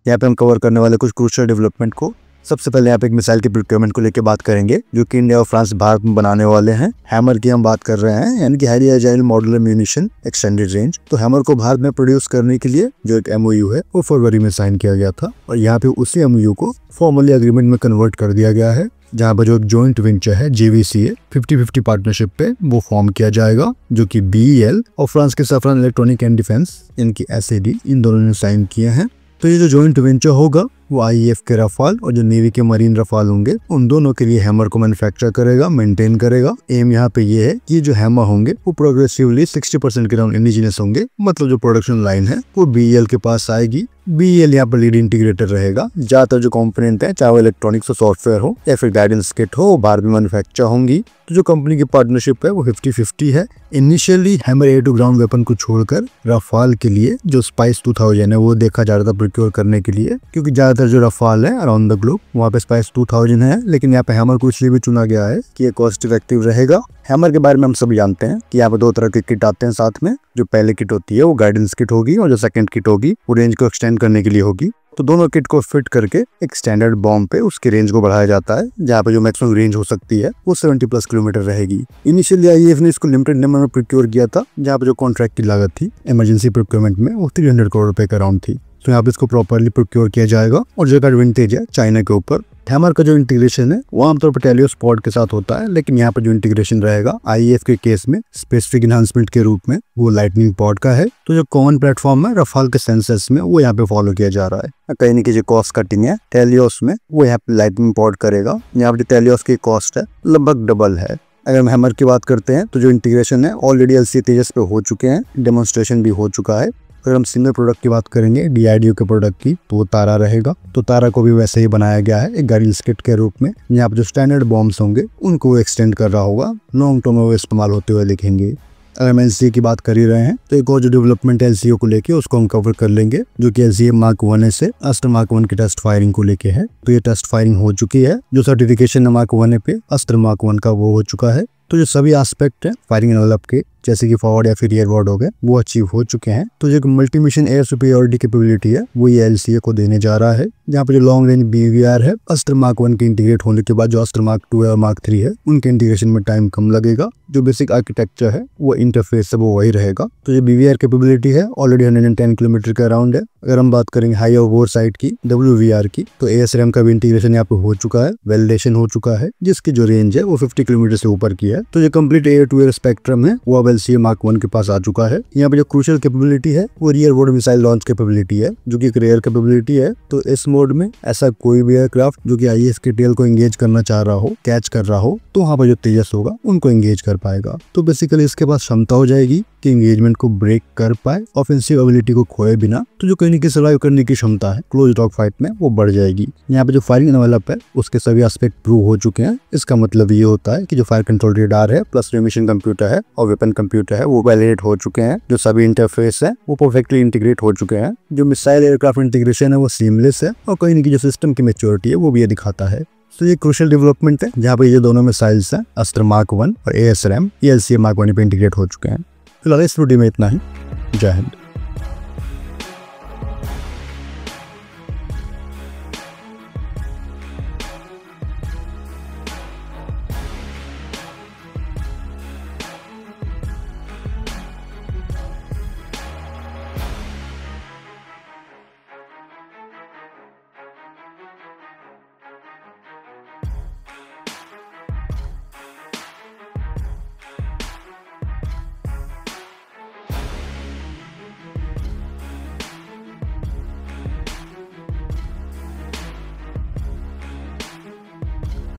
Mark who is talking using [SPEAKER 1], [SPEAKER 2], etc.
[SPEAKER 1] यहाँ पे हम कवर करने वाले कुछ क्रूशियल डेवलपमेंट को। सबसे पहले यहाँ पे एक मिसाइल की प्रोक्योरमेंट को लेकर बात करेंगे जो कि इंडिया और फ्रांस भारत में बनाने वाले हैं। हैमर की हम बात कर रहे हैं, यानी कि highly agile modular munition extended range. तो हैमर को भारत में प्रोड्यूस करने के लिए जो एक MOU है वो फरवरी में साइन किया गया था और यहाँ पे उसी MOU को फॉर्मली एग्रीमेंट में कन्वर्ट कर दिया गया है, जहाँ पर जो एक जॉइंट वेंचर है JVCA 50-50 पार्टनरशिप पे वो फॉर्म किया जाएगा, जो कि BEL और फ्रांस के सफरान इलेक्ट्रॉनिक एंड डिफेंस इनकी SAD इन दोनों ने साइन किए हैं। तो ये जो जॉइंट वेंचर होगा वो IAF के रफाल और जो नेवी के मरीन रफाल होंगे उन दोनों के लिए हैमर को मैन्युफैक्चर करेगा, मेंटेन करेगा। एम यहाँ पे ये है कि जो हैमर होंगे वो प्रोग्रेसिवली 60% के राउंड इंडिजिनस होंगे, मतलब जो प्रोडक्शन लाइन है वो BEL के पास आएगी। BEL यहाँ पर लीड इंटीग्रेटर रहेगा। ज्यादातर जो कंपोनेंट है, चाहे वो इलेक्ट्रॉनिक्स और सॉफ्टवेयर हो या फिर गाइडेंस किट हो, वो बाहर भी मैन्युफैक्चर होंगी। तो जो कंपनी की पार्टनरशिप है वो 50-50 है। Initially Hammer air to ground weapon को छोड़कर रफाल के लिए जो स्पाइस 2000 है वो देखा जा रहा था प्रोक्योर करने के लिए, क्योंकि ज्यादातर जो रफाल है अराउंड द ग्लोब वहाँ पे स्पाइस 2000 है। लेकिन यहाँ पे हैमर को इसलिए भी चुना गया है कि ये कॉस्ट इफेक्टिव रहेगा। हैमर के बारे में हम सब जानते हैं कि यहाँ पे दो तरह के किट आते हैं साथ में। जो पहले किट होती है वो गाइडेंस किट होगी और जो सेकंड किट होगी वो रेंज को एक्सटेंड करने के लिए होगी। तो दोनों किट को फिट करके एक स्टैंडर्ड बॉम्ब पे उसकी रेंज को बढ़ाया जाता है, जहाँ पे जो मैक्सिमम रेंज हो सकती है वो 70+ किलोमीटर रहेगी। इनिशियली IAF ने इसको लिमिटेड नंबर में प्रोक्योर किया था, जहाँ पे जो कॉन्ट्रैक्ट की लागत थी इमरजेंसी प्रोक्योरमेंट में वो 300 करोड़ रुपए के अराउंड थी। तो यहाँ पे इसको प्रॉपरली प्रोक्योर किया जाएगा। और जो एडवांटेज है चाइना के ऊपर, हैमर का जो इंटीग्रेशन है वो आमतौर पर टेलियोस पॉड के साथ होता है, लेकिन यहाँ पर जो इंटीग्रेशन रहेगा IAF के केस में स्पेसिफिक एनहांसमेंट के रूप में वो लाइटनिंग पॉड का है। तो जो कॉमन प्लेटफॉर्म है रफाल के सेंसर्स में वो यहाँ पे फॉलो किया जा रहा है। कहीं ना कहीं जो कॉस्ट कटिंग है टेलियोस में वो यहाँ पे लाइटनिंग पॉड करेगा। यहाँ पे जो टेलियोस की कॉस्ट है लगभग डबल है। अगर हम हैमर की बात करते हैं तो जो इंटीग्रेशन है ऑलरेडी LCA तेजस पे हो चुके हैं, डेमोन्स्ट्रेशन भी हो चुका है। अगर हम सिंगल प्रोडक्ट की बात करेंगे DRDO के प्रोडक्ट की तो वो तारा रहेगा। तो तारा को भी वैसे ही बनाया गया है एक गाइडेंस किट के रूप में। यहाँ पर जो स्टैंडर्ड बॉम्ब्स होंगे उनको वो एक्सटेंड कर रहा होगा, लॉन्ग टर्म में वो इस्तेमाल होते हुए दिखेंगे। अगर हम LCA की बात कर ही रहे हैं तो एक और जो डेवलपमेंट LCA को लेके उसको हम कवर कर लेंगे, जो कि LCA Mark 1 से अस्त्र Mark 1 की टेस्ट फायरिंग को लेके है। तो ये टेस्ट फायरिंग हो चुकी है। जो सर्टिफिकेशन है Mark 1 पे अस्त्र Mark 1 का वो हो चुका है। तो जो सभी एस्पेक्ट है फायरिंग एनवेलप के, जैसे कि फॉरवर्ड या फिर रियरवर्ड हो गए, वो अचीव हो चुके हैं। तो जो multi mission air superiority capability है वो ये LCA को देने जा रहा है। जहाँ पे जो लॉन्ग रेंज BVR है अस्त्र Mark 1 के इंटीग्रेट होने के बाद जो अस्त्र Mark 2 और Mark 3 है उनके इंटीग्रेशन में टाइम कम लगेगा। जो बेसिक आर्किटेक्चर है वो इंटरफेस है वो वही रहेगा। तो जो BVR कैपेबिलिटी है ऑलरेडी 110 किलोमीटर के अराउंड है। अगर हम बात करेंगे हाई और वोर साइड की WVR की, तो ASRM का भी इंटीग्रेशन यहाँ पे हो चुका है, वैलिडेशन हो चुका है, जिसकी जो रेंज है वो 50 किलोमीटर से ऊपर की है। तो जो complete air to air spectrum है वो अब LCA Mark 1 के पास आ चुका है। यहाँ पे जो क्रूशियल कैपेबिलिटी है वो rear word missile launch capability है, जो कि एक रेयर कैपेबिलिटी है। तो इस मोड में ऐसा कोई भी एयरक्राफ्ट जो कि IAS के टेल को एंगेज करना चाह रहा हो, कैच कर रहा हो, तो वहाँ पर जो तेजस होगा उनको एंगेज कर पाएगा। तो बेसिकली इसके पास क्षमता हो जाएगी कि एंगेजमेंट को ब्रेक कर पाए, ऑफेंसिव एबिलिटी को खोए बिना। तो जो कहीं की सर्वाइव करने की क्षमता है क्लोज डॉग फाइट में वो बढ़ जाएगी। यहाँ पे जो फायरिंग एनवेलप है उसके सभी एस्पेक्ट प्रूव हो चुके हैं। इसका मतलब ये होता है कि जो फायर कंट्रोल रेडार है प्लस मिशन कंप्यूटर है और वेपन कंप्यूटर है वो वैलिडेट हो चुके हैं। जो सभी इंटरफेस है वो परफेक्टली इंटीग्रेट हो चुके हैं। जो मिसाइल एयरक्राफ्ट इंटीग्रेशन है वो सीमलेस है और कहीं की जो सिस्टम की मैच्योरिटी है वो भी ये दिखाता है। तो ये क्रूशियल डेवलपमेंट है जहाँ पे ये दोनों मिसाइल्स हैं अस्त्र Mark 1 और ASRM ये LCA Mark 1 पे इंटीग्रेट हो चुके हैं। फिलहाल इस वीडियो में इतना ही। जय हिंद।